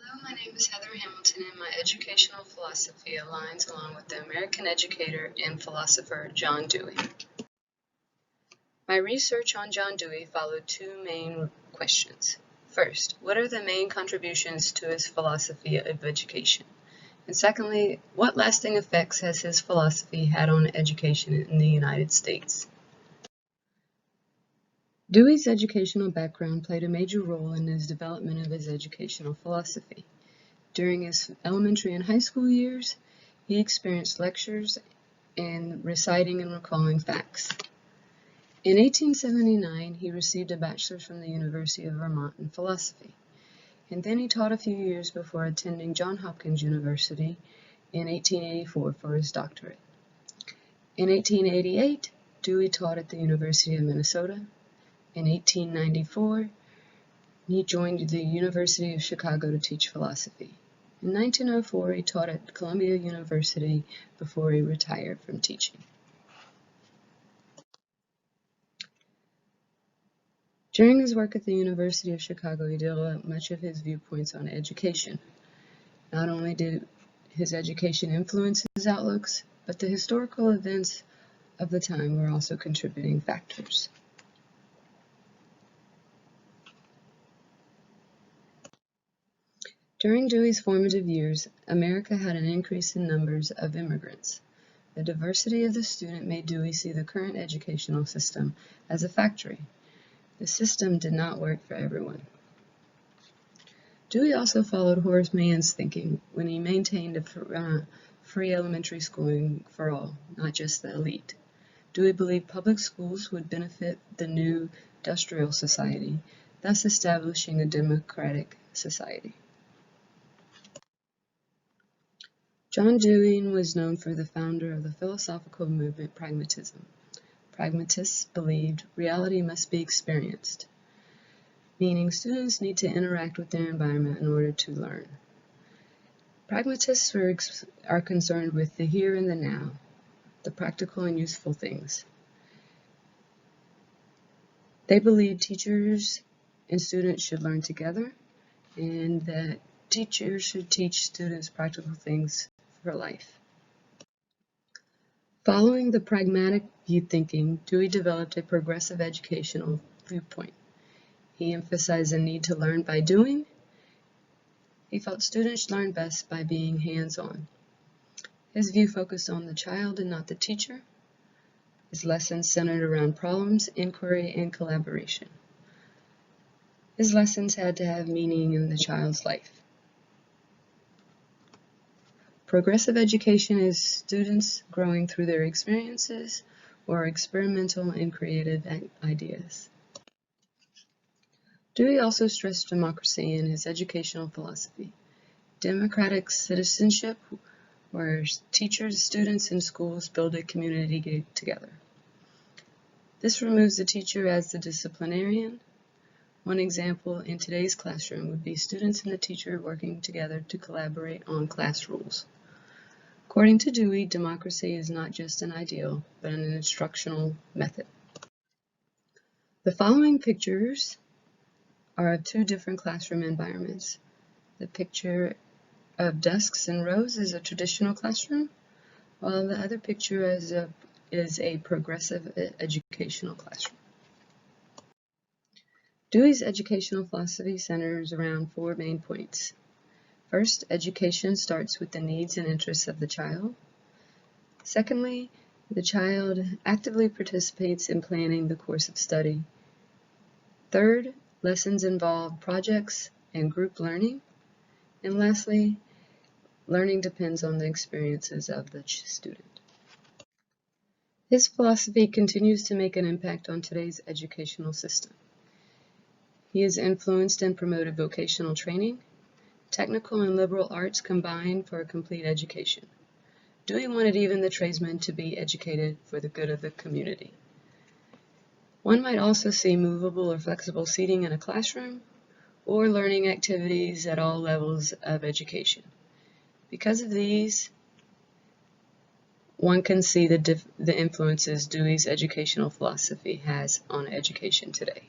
Hello, my name is Heather Hamilton, and my educational philosophy aligns along with the American educator and philosopher John Dewey. My research on John Dewey followed two main questions. First, what are the main contributions to his philosophy of education? And secondly, what lasting effects has his philosophy had on education in the United States? Dewey's educational background played a major role in his development of his educational philosophy. During his elementary and high school years, he experienced lectures and reciting and recalling facts. In 1879, he received a bachelor's from the University of Vermont in philosophy, and then he taught a few years before attending Johns Hopkins University in 1884 for his doctorate. In 1888, Dewey taught at the University of Minnesota. In 1894, he joined the University of Chicago to teach philosophy. In 1904, he taught at Columbia University before he retired from teaching. During his work at the University of Chicago, he developed much of his viewpoints on education. Not only did his education influence his outlooks, but the historical events of the time were also contributing factors. During Dewey's formative years, America had an increase in numbers of immigrants. The diversity of the student made Dewey see the current educational system as a factory. The system did not work for everyone. Dewey also followed Horace Mann's thinking when he maintained a free elementary schooling for all, not just the elite. Dewey believed public schools would benefit the new industrial society, thus establishing a democratic society. John Dewey was known for the founder of the philosophical movement pragmatism. Pragmatists believed reality must be experienced, meaning students need to interact with their environment in order to learn. Pragmatists are concerned with the here and the now, the practical and useful things. They believe teachers and students should learn together, and that teachers should teach students practical things for life. Following the pragmatic view thinking, Dewey developed a progressive educational viewpoint. He emphasized the need to learn by doing. He felt students learn best by being hands-on. His view focused on the child and not the teacher. His lessons centered around problems, inquiry, and collaboration. His lessons had to have meaning in the child's life. Progressive education is students growing through their experiences or experimental and creative ideas. Dewey also stressed democracy in his educational philosophy. Democratic citizenship, where teachers, students, and schools build a community together. This removes the teacher as the disciplinarian. One example in today's classroom would be students and the teacher working together to collaborate on class rules. According to Dewey, democracy is not just an ideal, but an instructional method. The following pictures are of two different classroom environments. The picture of desks and rows is a traditional classroom, while the other picture is a progressive educational classroom. Dewey's educational philosophy centers around four main points. First, education starts with the needs and interests of the child. Secondly, the child actively participates in planning the course of study. Third, lessons involve projects and group learning. And lastly, learning depends on the experiences of the student. His philosophy continues to make an impact on today's educational system. He has influenced and promoted vocational training. Technical and liberal arts combined for a complete education. Dewey wanted even the tradesmen to be educated for the good of the community. One might also see movable or flexible seating in a classroom, or learning activities at all levels of education. Because of these, one can see the influences Dewey's educational philosophy has on education today.